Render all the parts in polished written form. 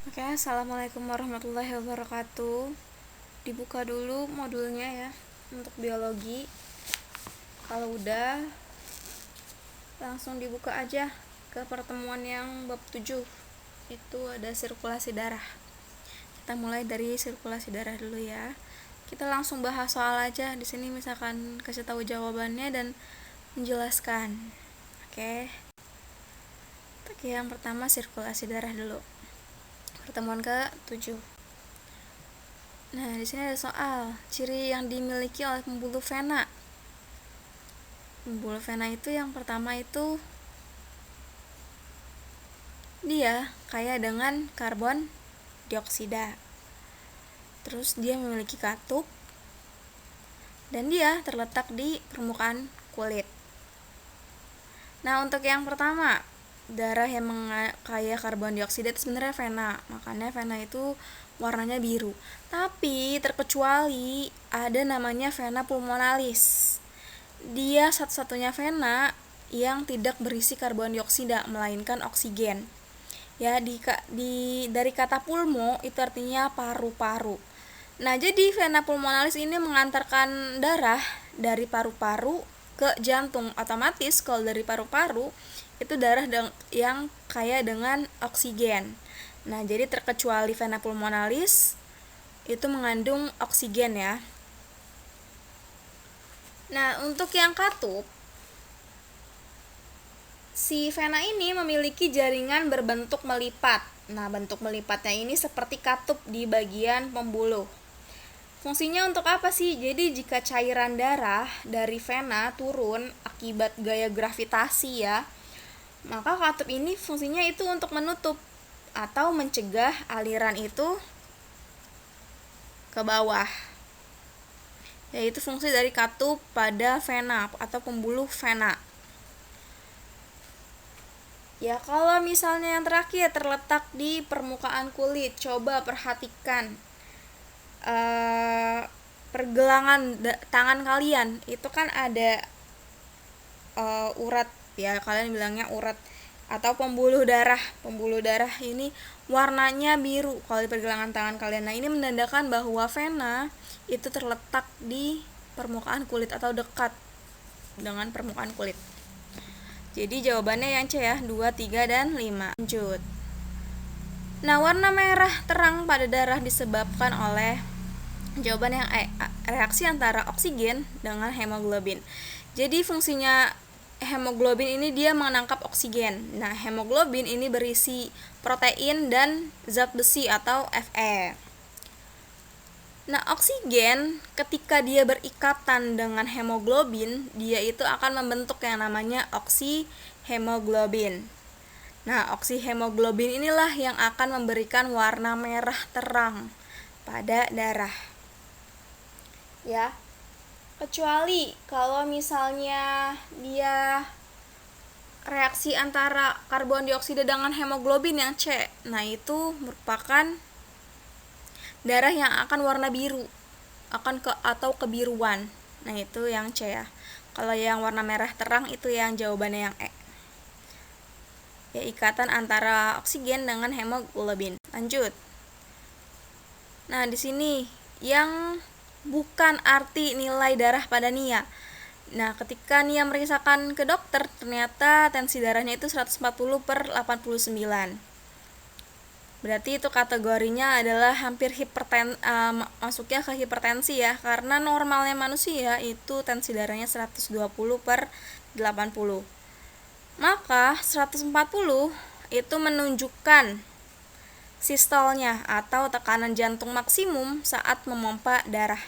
Oke, assalamualaikum warahmatullahi wabarakatuh. Dibuka dulu modulnya ya untuk biologi. Kalau udah, langsung dibuka aja ke pertemuan yang bab 7. Itu ada sirkulasi darah. Kita mulai dari sirkulasi darah dulu ya. Kita langsung bahas soal aja di sini, misalkan kasih tahu jawabannya dan menjelaskan. Oke. Yang pertama sirkulasi darah dulu. Pertemuan ke-7. Nah, di sini ada soal ciri yang dimiliki oleh pembuluh vena. Pembuluh vena itu yang pertama itu dia kaya dengan karbon dioksida. Terus dia memiliki katup dan dia terletak di permukaan kulit. Nah, untuk yang pertama, darah yang kaya karbon dioksida itu sebenarnya vena. Makanya vena itu warnanya biru. Tapi terkecuali ada namanya vena pulmonalis. Dia satu-satunya vena yang tidak berisi karbon dioksida melainkan oksigen. Ya, dari kata pulmo itu artinya paru-paru. Nah, jadi vena pulmonalis ini mengantarkan darah dari paru-paru ke jantung. Otomatis kalau dari paru-paru itu darah yang kaya dengan oksigen. Nah, jadi terkecuali vena pulmonalis itu mengandung oksigen ya. Nah, untuk yang katup, si vena ini memiliki jaringan berbentuk melipat. Nah, bentuk melipatnya ini seperti katup di bagian pembuluh. Fungsinya untuk apa sih? Jadi jika cairan darah dari vena turun akibat gaya gravitasi ya, maka katup ini fungsinya itu untuk menutup atau mencegah aliran itu ke bawah. Yaitu fungsi dari katup pada vena atau pembuluh vena. Ya, kalau misalnya yang terakhir terletak di permukaan kulit, coba perhatikan pergelangan tangan kalian. Itu kan ada urat ya, kalian bilangnya urat atau pembuluh darah. Pembuluh darah ini warnanya biru kalau di pergelangan tangan kalian. Nah, ini menandakan bahwa vena itu terletak di permukaan kulit atau dekat dengan permukaan kulit. Jadi jawabannya yang C ya, 2, 3, dan 5. Lanjut. Nah, warna merah terang pada darah disebabkan oleh jawaban yang E, reaksi antara oksigen dengan hemoglobin. Jadi fungsinya hemoglobin ini dia menangkap oksigen. Nah, hemoglobin ini berisi protein dan zat besi atau Fe. Nah, oksigen ketika dia berikatan dengan hemoglobin, dia itu akan membentuk yang namanya oksihemoglobin. Nah, oksihemoglobin inilah yang akan memberikan warna merah terang pada darah. Ya. Kecuali kalau misalnya dia reaksi antara karbon dioksida dengan hemoglobin yang C. Nah, itu merupakan darah yang akan warna biru, atau kebiruan. Nah, itu yang C ya. Kalau yang warna merah terang itu yang jawabannya yang E. Ya, ikatan antara oksigen dengan hemoglobin. Lanjut. Nah, di sini yang bukan arti nilai darah pada Nia. Nah, ketika Nia meriksakan ke dokter, ternyata tensi darahnya itu 140/89. Berarti itu kategorinya adalah hampir masuknya ke hipertensi ya, karena normalnya manusia itu tensi darahnya 120/80. Maka 140 itu menunjukkan sistolnya atau tekanan jantung maksimum saat memompa darah.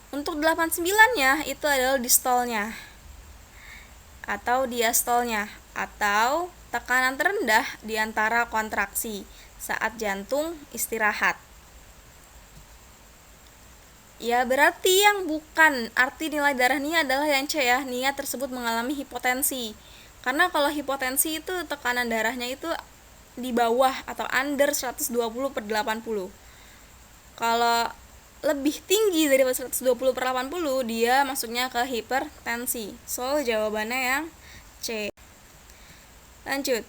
Untuk 89-nya itu adalah distolnya atau diastolnya, atau tekanan terendah di antara kontraksi saat jantung istirahat. Ya, berarti yang bukan arti nilai darah Nia adalah yang C ya, Nia tersebut mengalami hipotensi. Karena kalau hipotensi itu tekanan darahnya itu di bawah atau under 120/80. Kalau lebih tinggi dari 120/80, dia masuknya ke hipertensi. So, jawabannya yang C. Lanjut.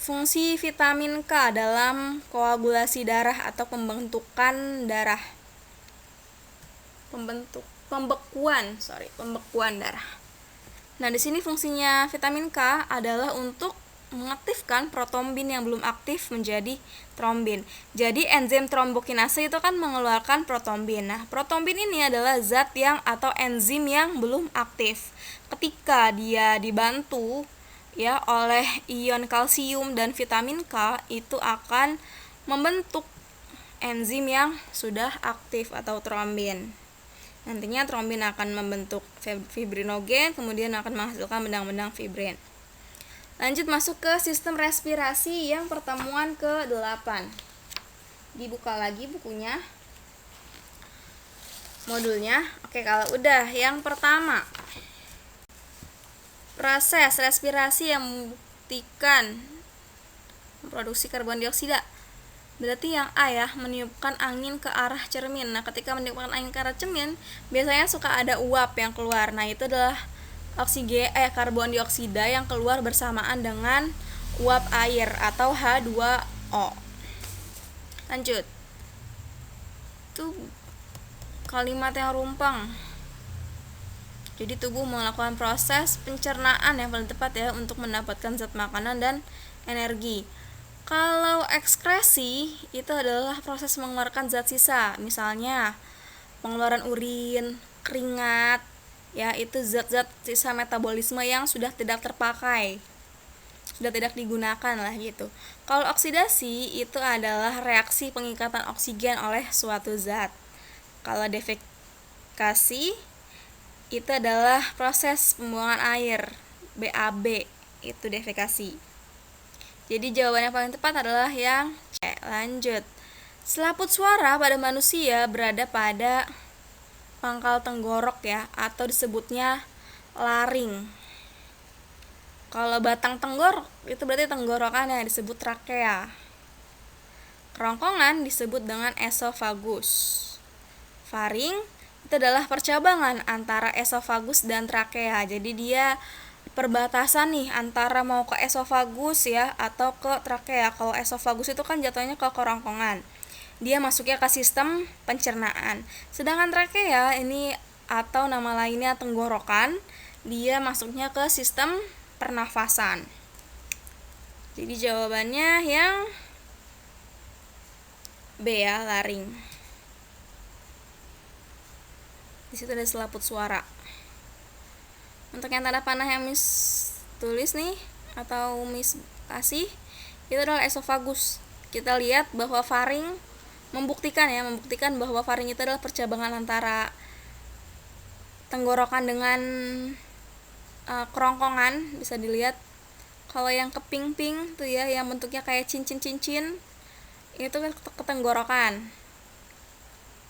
Fungsi vitamin K dalam koagulasi darah atau pembentukan darah. Pembekuan darah. Nah, di sini fungsinya vitamin K adalah untuk mengaktifkan protombin yang belum aktif menjadi trombin. Jadi enzim trombokinase itu kan mengeluarkan protombin. Nah, protombin ini adalah zat yang atau enzim yang belum aktif. Ketika dia dibantu ya oleh ion kalsium dan vitamin K, itu akan membentuk enzim yang sudah aktif atau trombin. Nantinya trombin akan membentuk fibrinogen, kemudian akan menghasilkan benang-benang fibrin. Lanjut masuk ke sistem respirasi yang pertemuan ke-8. Dibuka lagi bukunya, modulnya. Oke, kalau udah, yang pertama, proses respirasi yang membuktikan memproduksi karbon dioksida. Berarti yang A ya, meniupkan angin ke arah cermin. Nah, ketika meniupkan angin ke arah cermin, biasanya suka ada uap yang keluar. Nah, itu adalah karbon dioksida yang keluar bersamaan dengan uap air atau H2O. Lanjut. Itu kalimat yang rumpang. Jadi tubuh melakukan proses pencernaan yang paling tepat ya untuk mendapatkan zat makanan dan energi. Kalau ekskresi itu adalah proses mengeluarkan zat sisa, misalnya pengeluaran urin, keringat, ya itu zat-zat sisa metabolisme yang sudah tidak terpakai, sudah tidak digunakan lah gitu. Kalau oksidasi itu adalah reaksi pengikatan oksigen oleh suatu zat. Kalau defekasi itu adalah proses pembuangan air, BAB, itu defekasi. Jadi jawaban yang paling tepat adalah yang C. Lanjut. Selaput suara pada manusia berada pada pangkal tenggorok ya, atau disebutnya laring. Kalau batang tenggorok itu berarti tenggorokan yang disebut trakea. Kerongkongan disebut dengan esofagus. Faring itu adalah percabangan antara esofagus dan trakea. Jadi dia perbatasan nih antara mau ke esofagus ya atau ke trakea. Kalau esofagus itu kan jatuhnya ke kerongkongan. Dia masuknya ke sistem pencernaan. Sedangkan trakea ini atau nama lainnya tenggorokan, dia masuknya ke sistem pernafasan. Jadi jawabannya yang B ya, laring. Di situ ada selaput suara. Untuk yang tanda panah yang Miss tulis nih atau Miss kasih, itu adalah esofagus. Kita lihat bahwa faring membuktikan bahwa faring itu adalah percabangan antara tenggorokan dengan kerongkongan. Bisa dilihat kalau yang keping-ping tuh ya, yang bentuknya kayak cincin-cincin, itu kan ketenggorokan.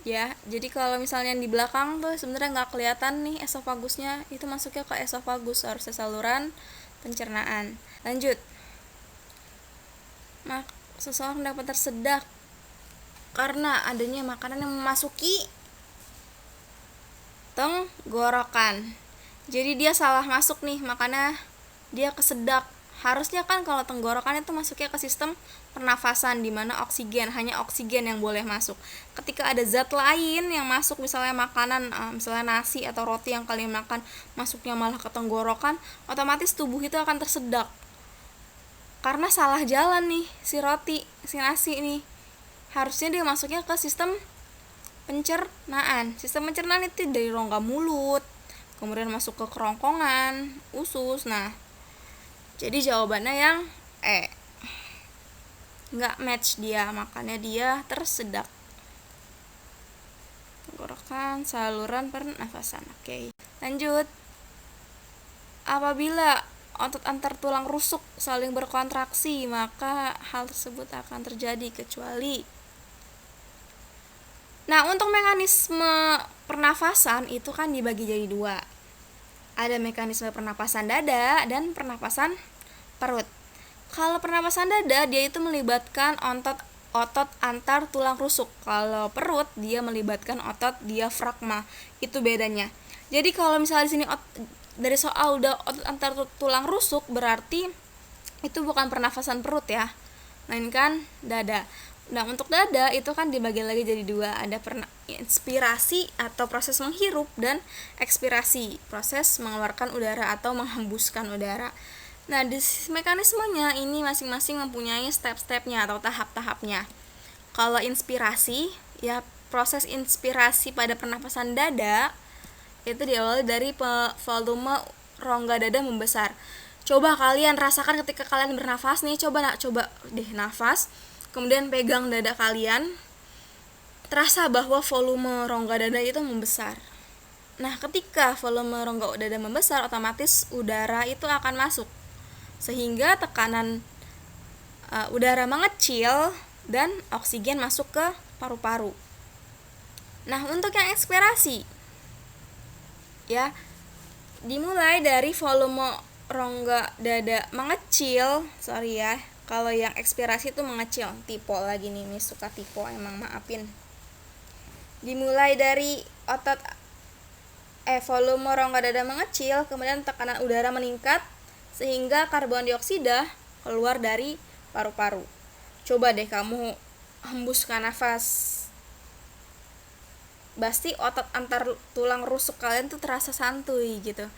Ya, jadi kalau misalnya di belakang tuh sebenarnya nggak kelihatan nih esofagusnya, itu masuknya ke esofagus, harusnya saluran pencernaan. Lanjut. Seseorang dapat tersedak karena adanya makanan yang memasuki tenggorokan. Jadi dia salah masuk nih, makanya dia kesedak. Harusnya kan kalau tenggorokan itu masuknya ke sistem pernafasan, di mana hanya oksigen yang boleh masuk. Ketika ada zat lain yang masuk, misalnya makanan, misalnya nasi atau roti yang kalian makan, masuknya malah ke tenggorokan, otomatis tubuh itu akan tersedak. Karena salah jalan nih si nasi nih. Harusnya dia masuknya ke sistem pencernaan. Sistem pencernaan itu dari rongga mulut, kemudian masuk ke kerongkongan, usus. Nah, jadi jawabannya yang E. Nggak match dia, makanya dia tersedak. Tenggorokan, saluran pernafasan. Oke. Lanjut. Apabila otot antar tulang rusuk saling berkontraksi, maka hal tersebut akan terjadi kecuali. Nah, untuk mekanisme pernafasan itu kan dibagi jadi dua. Ada mekanisme pernapasan dada dan pernapasan perut. Kalau pernapasan dada, dia itu melibatkan otot antar tulang rusuk. Kalau perut, dia melibatkan otot diafragma. Itu bedanya. Jadi kalau misalnya di sini dari soal udah otot antar tulang rusuk, berarti itu bukan pernafasan perut ya, melainkan dada. Nah, untuk dada itu kan dibagi lagi jadi dua, ada inspirasi atau proses menghirup dan ekspirasi, proses mengeluarkan udara atau menghembuskan udara. Nah, di mekanismenya ini masing-masing mempunyai step-stepnya atau tahap-tahapnya. Kalau inspirasi, ya proses inspirasi pada pernapasan dada itu diawali dari volume rongga dada membesar. Coba kalian rasakan ketika kalian bernafas nih, coba deh nafas, kemudian pegang dada kalian, terasa bahwa volume rongga dada itu membesar. Nah, ketika volume rongga dada membesar, otomatis udara itu akan masuk, sehingga tekanan udara mengecil dan oksigen masuk ke paru-paru. Nah, untuk yang ekspirasi, ya, dimulai dari volume rongga dada mengecil, kalau yang ekspirasi itu mengecil, typo lagi nih, suka typo emang, maafin. Dimulai dari volume rongga dada mengecil, kemudian tekanan udara meningkat sehingga karbon dioksida keluar dari paru-paru. Coba deh kamu hembuskan nafas, pasti otot antar tulang rusuk kalian tuh terasa santuy gitu.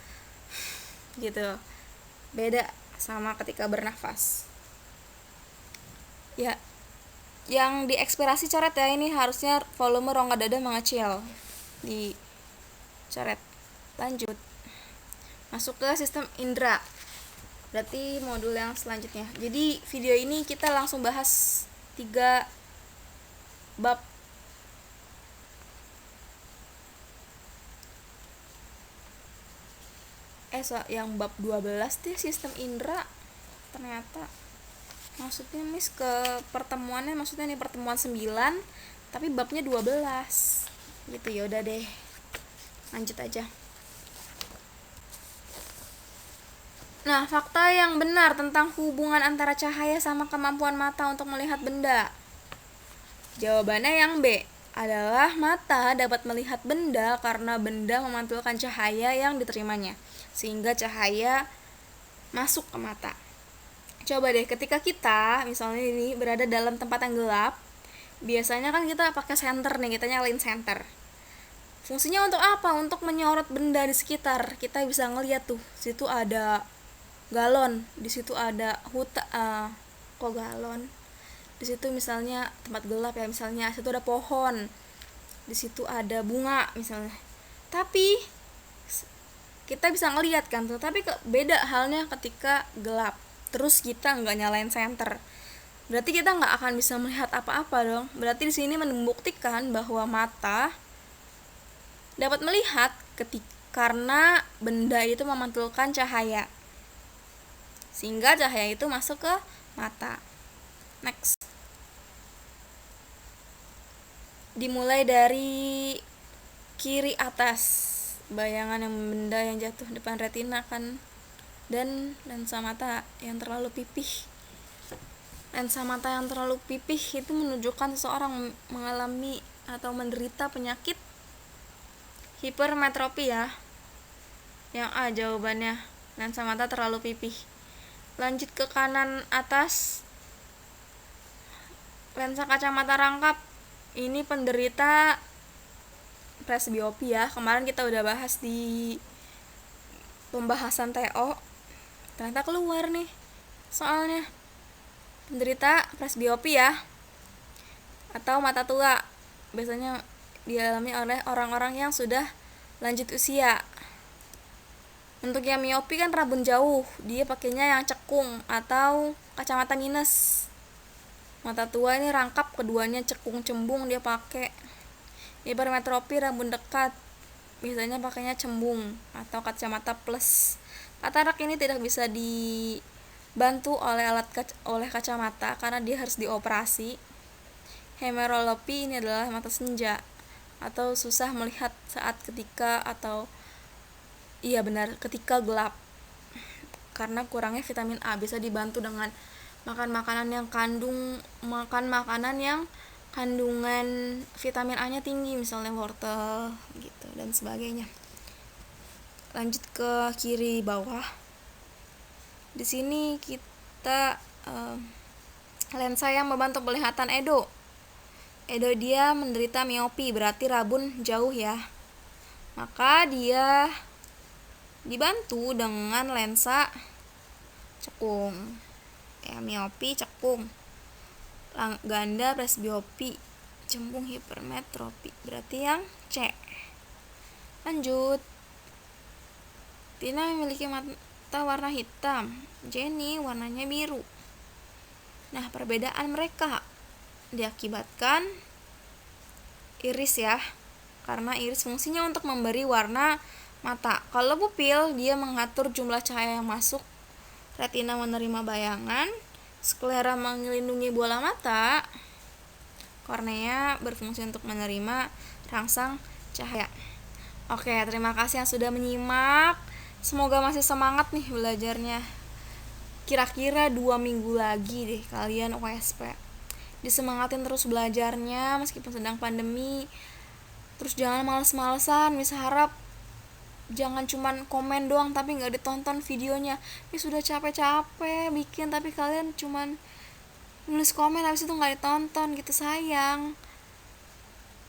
Beda sama ketika bernafas. Ya, yang diekspirasi coret ya, ini harusnya volume rongga dada mengecil. Dicoret. Lanjut. Masuk ke sistem indera. Berarti modul yang selanjutnya. Jadi video ini kita langsung bahas 3 bab. Yang bab 12 deh, sistem indera. Ternyata maksudnya Miss ke pertemuannya, maksudnya nih pertemuan 9 tapi babnya 12 gitu. Ya udah deh, lanjut aja. Nah, fakta yang benar tentang hubungan antara cahaya sama kemampuan mata untuk melihat benda. Jawabannya yang B, adalah mata dapat melihat benda karena benda memantulkan cahaya yang diterimanya, sehingga cahaya masuk ke mata. Coba deh, ketika kita misalnya ini berada dalam tempat yang gelap, biasanya kan kita pakai senter nih, kita nyalain senter. Fungsinya untuk apa? Untuk menyorot benda di sekitar. Kita bisa ngeliat tuh, situ ada galon, di situ ada galon. Di situ misalnya tempat gelap ya, misalnya situ ada pohon, di situ ada bunga misalnya. Tapi kita bisa ngeliat kan tuh, tapi beda halnya ketika gelap. Terus kita nggak nyalain senter, berarti kita nggak akan bisa melihat apa-apa dong. Berarti di sini membuktikan bahwa mata dapat melihat karena benda itu memantulkan cahaya, sehingga cahaya itu masuk ke mata. Next. Dimulai dari kiri atas, bayangan yang benda yang jatuh depan retina kan, dan lensa mata yang terlalu pipih. Lensa mata yang terlalu pipih itu menunjukkan seseorang mengalami atau menderita penyakit hipermetropi ya. Yang A jawabannya, lensa mata terlalu pipih. Lanjut ke kanan atas, lensa kacamata rangkap, ini penderita presbiopi ya. Kemarin kita udah bahas di pembahasan TO, ternyata keluar nih soalnya. Penderita presbiopi ya, atau mata tua, biasanya dialami oleh orang-orang yang sudah lanjut usia. Untuk yang miopi kan rabun jauh, dia pakainya yang cekung atau kacamata minus. Mata tua ini rangkap, keduanya cekung cembung dia pakai. Hipermetropi rabun dekat, biasanya pakainya cembung atau kacamata plus. Katarak ini tidak bisa dibantu oleh kacamata karena dia harus dioperasi. Hemerolopi ini adalah mata senja atau susah melihat ketika gelap karena kurangnya vitamin A. Bisa dibantu dengan makan makanan yang kandungan vitamin A-nya tinggi, misalnya wortel gitu dan sebagainya. Lanjut ke kiri bawah. Di sini kita lensa yang membantu penglihatan Edo. Dia menderita miopi, berarti rabun jauh ya. Maka dia dibantu dengan lensa cekung. Ya, miopi cekung. Ganda presbiopi, cembung hipermetropi, berarti yang C. Lanjut. Tina memiliki mata warna hitam, Jenny warnanya biru. Nah, perbedaan mereka diakibatkan iris ya, karena iris fungsinya untuk memberi warna mata. Kalau pupil, dia mengatur jumlah cahaya yang masuk, retina menerima bayangan, sklera melindungi bola mata, kornea berfungsi untuk menerima rangsang cahaya. Oke, terima kasih yang sudah menyimak. Semoga masih semangat nih belajarnya. Kira-kira 2 minggu lagi deh kalian USP. Disemangatin terus belajarnya meskipun sedang pandemi. Terus jangan males-malesan. Mis harap jangan cuman komen doang tapi gak ditonton videonya. Ini sudah capek-capek bikin tapi kalian cuman nulis komen habis itu gak ditonton gitu, sayang.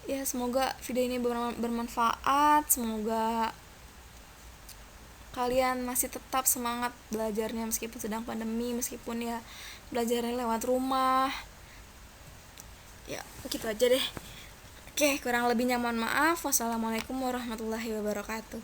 Ya, semoga video ini bermanfaat. Semoga kalian masih tetap semangat belajarnya meskipun sedang pandemi, meskipun ya belajarnya lewat rumah. Ya, gitu aja deh. Oke, kurang lebihnya mohon maaf. Wassalamualaikum warahmatullahi wabarakatuh.